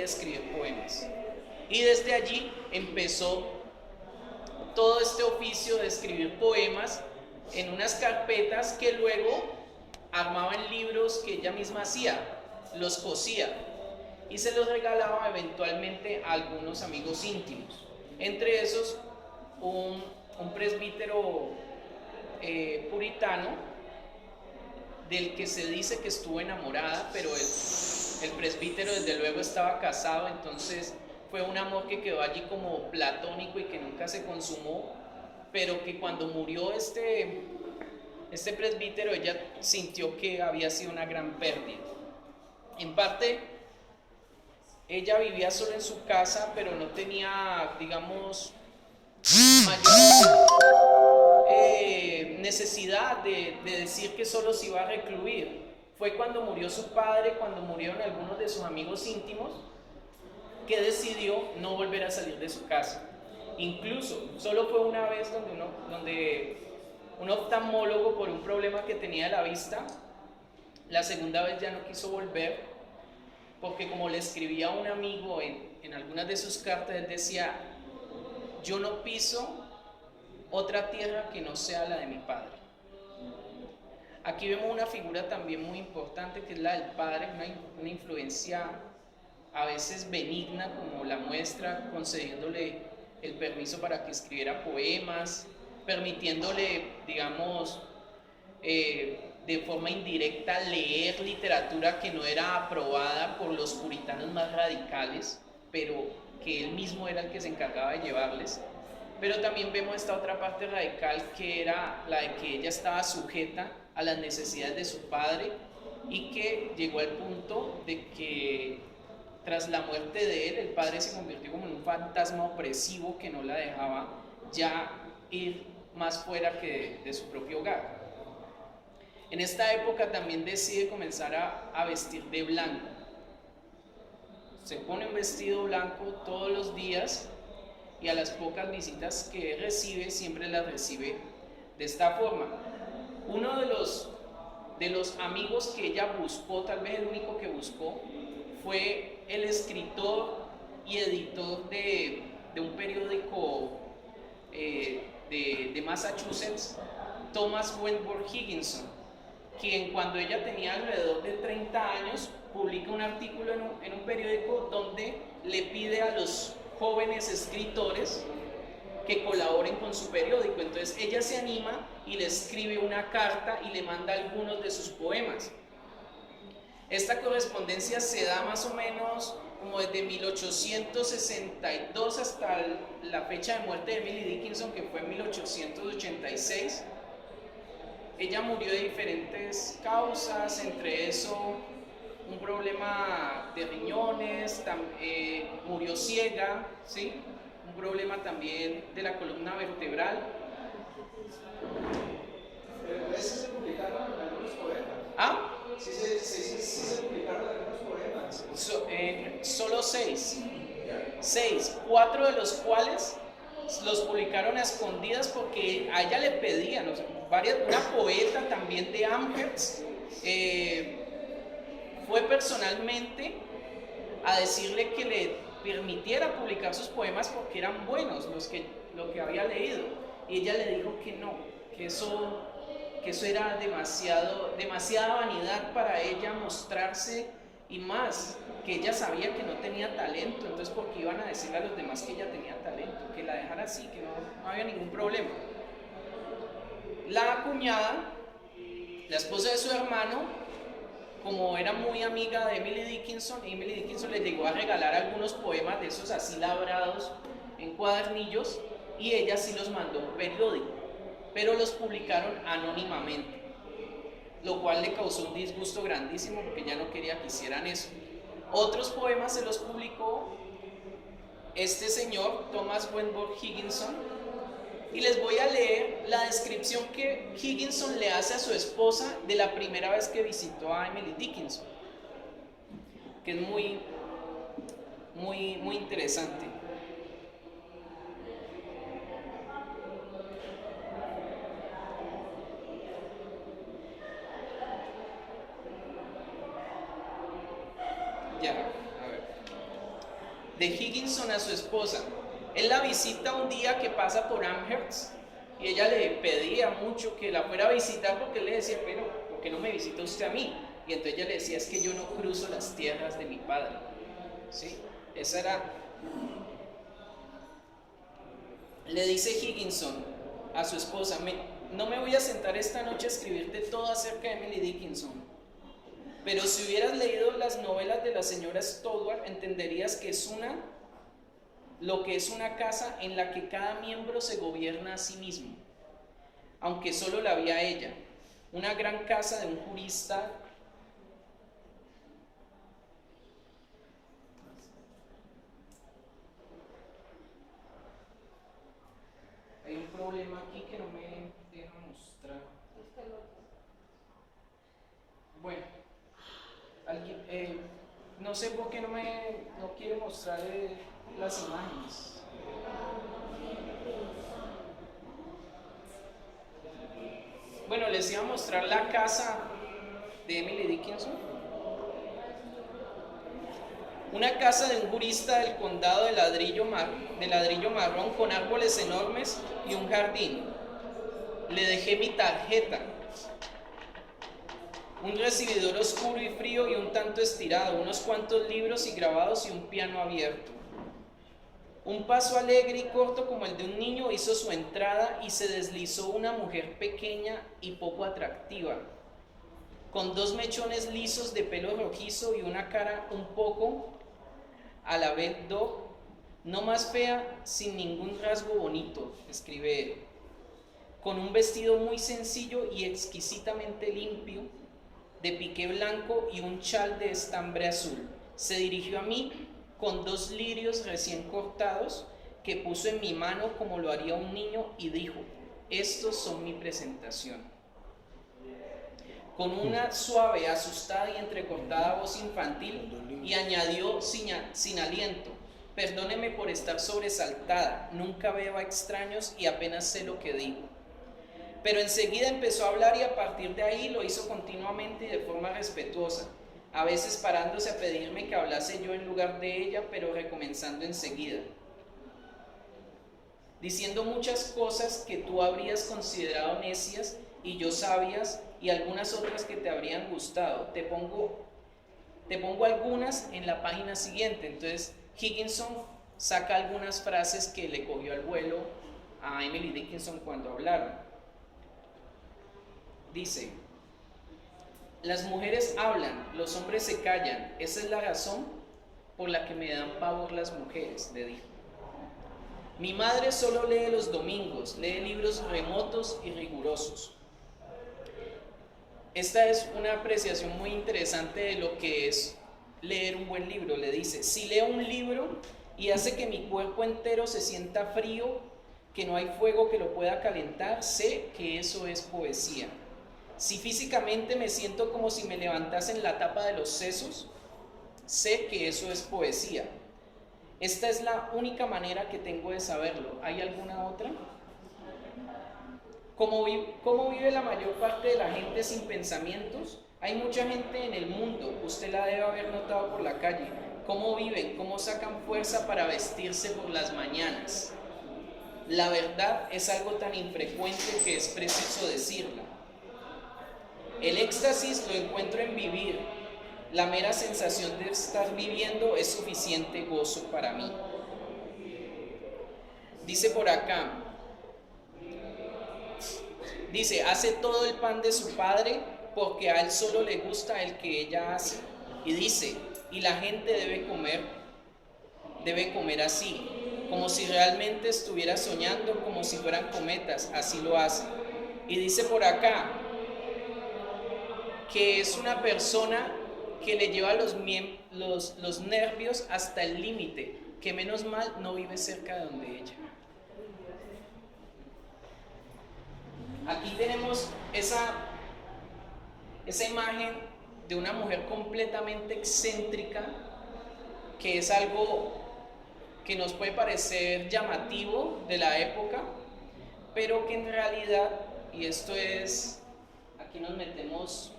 quería escribir poemas. Y desde allí empezó todo este oficio de escribir poemas en unas carpetas que luego armaba en libros que ella misma hacía, los cosía y se los regalaba eventualmente a algunos amigos íntimos. Entre esos, un presbítero puritano del que se dice que estuvo enamorada, pero el presbítero desde luego estaba casado, entonces fue un amor que quedó allí como platónico y que nunca se consumó, pero que cuando murió este presbítero ella sintió que había sido una gran pérdida. En parte, ella vivía solo en su casa, pero no tenía, digamos, mayor necesidad de decir que solo se iba a recluir. Fue cuando murió su padre, cuando murieron algunos de sus amigos íntimos, que decidió no volver a salir de su casa. Incluso, solo fue una vez donde un oftalmólogo, por un problema que tenía de la vista, la segunda vez ya no quiso volver, porque como le escribía a un amigo en algunas de sus cartas, él decía: yo no piso otra tierra que no sea la de mi padre. Aquí vemos una figura también muy importante, que es la del padre, una influencia a veces benigna, como la muestra, concediéndole el permiso para que escribiera poemas, permitiéndole, digamos, de forma indirecta leer literatura que no era aprobada por los puritanos más radicales, pero que él mismo era el que se encargaba de llevarles. Pero también vemos esta otra parte radical, que era la de que ella estaba sujeta a las necesidades de su padre y que llegó al punto de que tras la muerte de él, el padre se convirtió como en un fantasma opresivo que no la dejaba ya ir más fuera que de su propio hogar. En esta época también decide comenzar a vestir de blanco. Se pone un vestido blanco todos los días y a las pocas visitas que recibe, siempre las recibe de esta forma. Uno de los amigos que ella buscó, tal vez el único que buscó, fue el escritor y editor de un periódico de Massachusetts, Thomas Wentworth Higginson, quien cuando ella tenía alrededor de 30 años publica un artículo en un periódico donde le pide a los jóvenes escritores que colaboren con su periódico. Entonces ella se anima y le escribe una carta y le manda algunos de sus poemas. Esta correspondencia se da más o menos como desde 1862 hasta la fecha de muerte de Emily Dickinson, que fue en 1886. Ella murió de diferentes causas, entre eso un problema de riñones, murió ciega, ¿sí? Un problema también de la columna vertebral. Pero ¿ese se publicaron algunos poemas? ¿Ah? Sí se publicaron algunos poemas. Solo 6. 4 de los cuales los publicaron a escondidas porque a ella le pedían, o sea, una poeta también de Amherst fue personalmente a decirle que le permitiera publicar sus poemas porque eran buenos lo que había leído, y ella le dijo que no, que eso era demasiada vanidad para ella mostrarse, y más que ella sabía que no tenía talento, entonces porque iban a decirle a los demás que ella tenía talento, que la dejara así, que no había ningún problema. La cuñada, la esposa de su hermano, como era muy amiga de Emily Dickinson le llegó a regalar algunos poemas de esos así labrados en cuadernillos, y ella sí los mandó a un periódico, pero los publicaron anónimamente, lo cual le causó un disgusto grandísimo porque ella no quería que hicieran eso. Otros poemas se los publicó este señor, Thomas Wentworth Higginson, y les voy a leer la descripción que Higginson le hace a su esposa de la primera vez que visitó a Emily Dickinson, que es muy, muy, muy interesante. Ya, a ver. de Higginson a su esposa. Él la visita un día que pasa por Amherst y ella le pedía mucho que la fuera a visitar porque él le decía, pero ¿por qué no me visita usted a mí? Y entonces ella le decía, es que yo no cruzo las tierras de mi padre. ¿Sí? Esa era... Le dice Higginson a su esposa, no me voy a sentar esta noche a escribirte todo acerca de Emily Dickinson, pero si hubieras leído las novelas de la señora Stowart, entenderías que es lo que es una casa en la que cada miembro se gobierna a sí mismo, aunque solo la había ella, una gran casa de un jurista. Hay un problema aquí que no me deja mostrar. Bueno, no sé por qué no quiere mostrar las imágenes. Bueno, les iba a mostrar la casa de Emily Dickinson. Una casa de un jurista del condado de ladrillo marrón con árboles enormes y un jardín. Le dejé mi tarjeta. Un recibidor oscuro y frío y un tanto estirado, unos cuantos libros y grabados y un piano abierto. Un paso alegre y corto como el de un niño hizo su entrada y se deslizó una mujer pequeña y poco atractiva, con 2 mechones lisos de pelo rojizo y una cara un poco a la vez no más fea, sin ningún rasgo bonito, escribe él, con un vestido muy sencillo y exquisitamente limpio, de piqué blanco y un chal de estambre azul. Se dirigió a mí con 2 lirios recién cortados que puso en mi mano como lo haría un niño y dijo, estos son mi presentación. Con una suave, asustada y entrecortada voz infantil, y añadió sin aliento, perdóneme por estar sobresaltada, nunca veo a extraños y apenas sé lo que digo. Pero enseguida empezó a hablar y a partir de ahí lo hizo continuamente y de forma respetuosa, a veces parándose a pedirme que hablase yo en lugar de ella, pero recomenzando enseguida, diciendo muchas cosas que tú habrías considerado necias y yo sabias, y algunas otras que te habrían gustado. Te pongo algunas en la página siguiente. Entonces Higginson saca algunas frases que le cogió al vuelo a Emily Dickinson cuando hablaron. Dice, las mujeres hablan, los hombres se callan, esa es la razón por la que me dan pavor las mujeres, le dijo. Mi madre solo lee los domingos, lee libros remotos y rigurosos. Esta es una apreciación muy interesante de lo que es leer un buen libro. Le dice, si leo un libro y hace que mi cuerpo entero se sienta frío, que no hay fuego que lo pueda calentar, sé que eso es poesía. Si físicamente me siento como si me levantasen la tapa de los sesos, sé que eso es poesía. Esta es la única manera que tengo de saberlo. ¿Hay alguna otra? ¿Cómo vive la mayor parte de la gente sin pensamientos? Hay mucha gente en el mundo, usted la debe haber notado por la calle. ¿Cómo viven? ¿Cómo sacan fuerza para vestirse por las mañanas? La verdad es algo tan infrecuente que es preciso decirla. El éxtasis lo encuentro en vivir. La mera sensación de estar viviendo es suficiente gozo para mí. Dice por acá, hace todo el pan de su padre porque a él solo le gusta el que ella hace. Y dice, y la gente debe comer así, como si realmente estuviera soñando, como si fueran cometas, así lo hace. Y dice por acá, que es una persona que le lleva los nervios hasta el límite, que menos mal no vive cerca de donde ella. Aquí tenemos esa imagen de una mujer completamente excéntrica, que es algo que nos puede parecer llamativo de la época, pero que en realidad, y esto es, aquí nos metemos,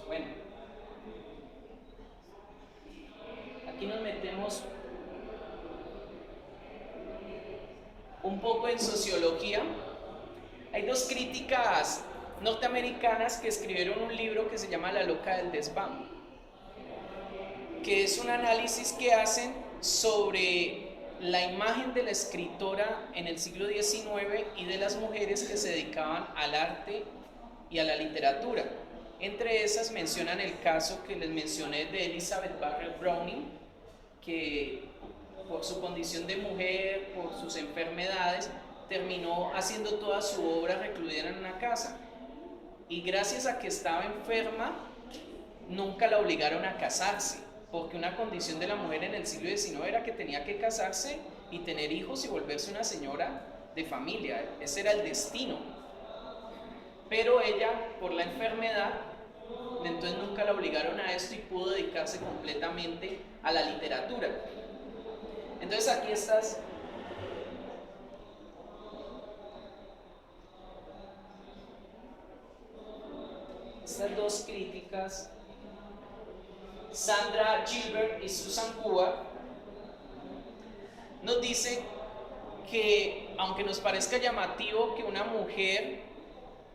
bueno, aquí nos metemos un poco en sociología. Hay dos críticas norteamericanas que escribieron un libro que se llama La loca del desván, que es un análisis que hacen sobre la imagen de la escritora en el siglo XIX y de las mujeres que se dedicaban al arte y a la literatura. Entre esas mencionan el caso que les mencioné de Elizabeth Barrett Browning, que por su condición de mujer, por sus enfermedades, terminó haciendo toda su obra recluida en una casa. Y gracias a que estaba enferma, nunca la obligaron a casarse, porque una condición de la mujer en el siglo XIX era que tenía que casarse y tener hijos y volverse una señora de familia. Ese era el destino. Pero ella, por la enfermedad, entonces nunca la obligaron a esto y pudo dedicarse completamente a la literatura. Entonces aquí estas dos críticas, Sandra Gilbert y Susan Hubbard, nos dicen que aunque nos parezca llamativo que una mujer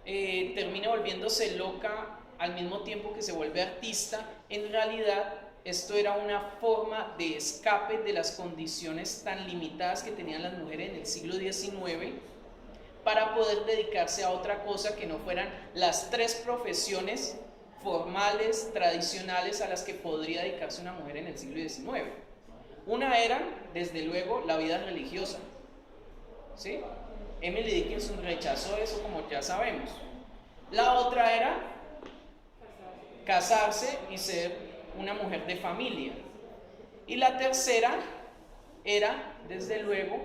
termine volviéndose loca al mismo tiempo que se vuelve artista, en realidad esto era una forma de escape de las condiciones tan limitadas que tenían las mujeres en el siglo XIX para poder dedicarse a otra cosa que no fueran las tres profesiones formales, tradicionales a las que podría dedicarse una mujer en el siglo XIX. Una era, desde luego, la vida religiosa, ¿sí? Emily Dickinson rechazó eso, como ya sabemos. La otra era casarse y ser una mujer de familia. Y la tercera era, desde luego,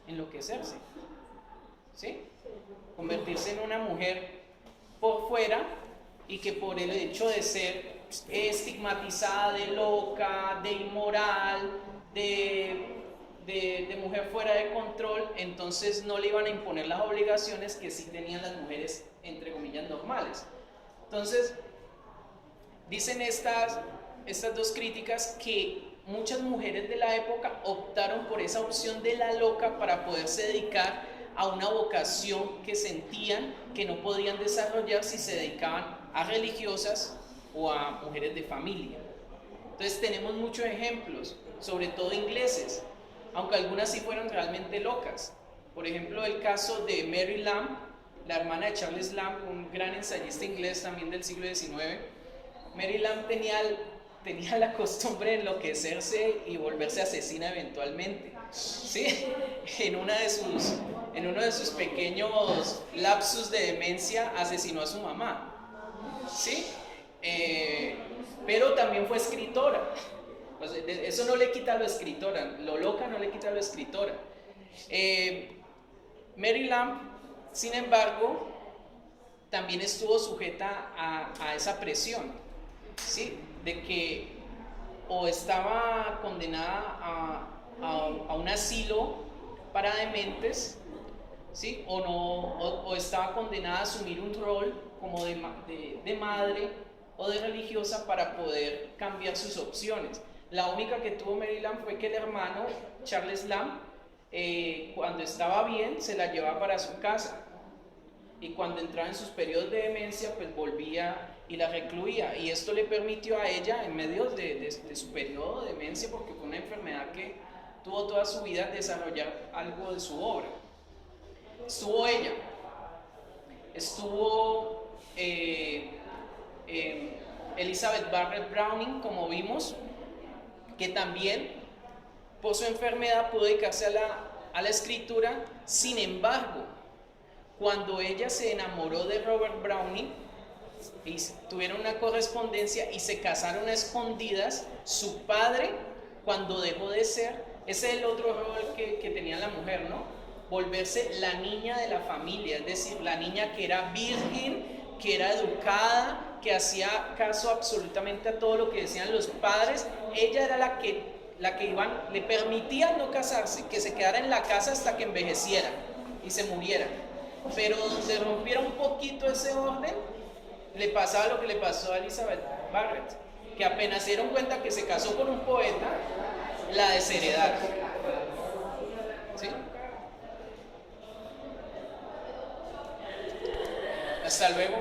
enloquecerse, ¿sí? Convertirse en una mujer por fuera y que por el hecho de ser estigmatizada de loca, de inmoral, de mujer fuera de control, entonces no le iban a imponer las obligaciones que sí tenían las mujeres, entre comillas, normales. Entonces, dicen estas dos críticas que muchas mujeres de la época optaron por esa opción de la loca para poderse dedicar a una vocación que sentían que no podían desarrollar si se dedicaban a religiosas o a mujeres de familia. Entonces tenemos muchos ejemplos, sobre todo ingleses, aunque algunas sí fueron realmente locas. Por ejemplo, el caso de Mary Lamb, la hermana de Charles Lamb, un gran ensayista inglés también del siglo XIX. Mary Lamb tenía la costumbre de enloquecerse y volverse asesina eventualmente, ¿sí? En uno de sus pequeños lapsus de demencia asesinó a su mamá, ¿sí? Pero también fue escritora. Pues eso no le quita lo escritora, lo loca no le quita lo escritora. Mary Lamb, sin embargo, también estuvo sujeta a esa presión, ¿sí? De que o estaba condenada a un asilo para dementes, ¿sí? O estaba condenada a asumir un rol como de madre o de religiosa para poder cambiar sus opciones. La única que tuvo Mary Lamb fue que el hermano Charles Lamb, cuando estaba bien, se la llevaba para su casa, y cuando entraba en sus periodos de demencia, pues volvía y la recluía, y esto le permitió a ella, en medio de su periodo de demencia, porque fue una enfermedad que tuvo toda su vida, desarrollar algo de su obra. Estuvo ella, estuvo Elizabeth Barrett Browning, como vimos, que también por su enfermedad pudo dedicarse a la escritura. Sin embargo, cuando ella se enamoró de Robert Browning y tuvieron una correspondencia y se casaron a escondidas, su padre, cuando dejó de ser, ese es el otro rol que tenía la mujer, ¿no? Volverse la niña de la familia, es decir, la niña que era virgen, que era educada, que hacía caso absolutamente a todo lo que decían los padres. Ella era la que le permitían no casarse, que se quedara en la casa hasta que envejeciera y se muriera. Pero donde rompiera un poquito ese orden, le pasaba lo que le pasó a Elizabeth Barrett, que apenas se dieron cuenta que se casó con un poeta, la desheredaron. ¿Sí? Hasta luego.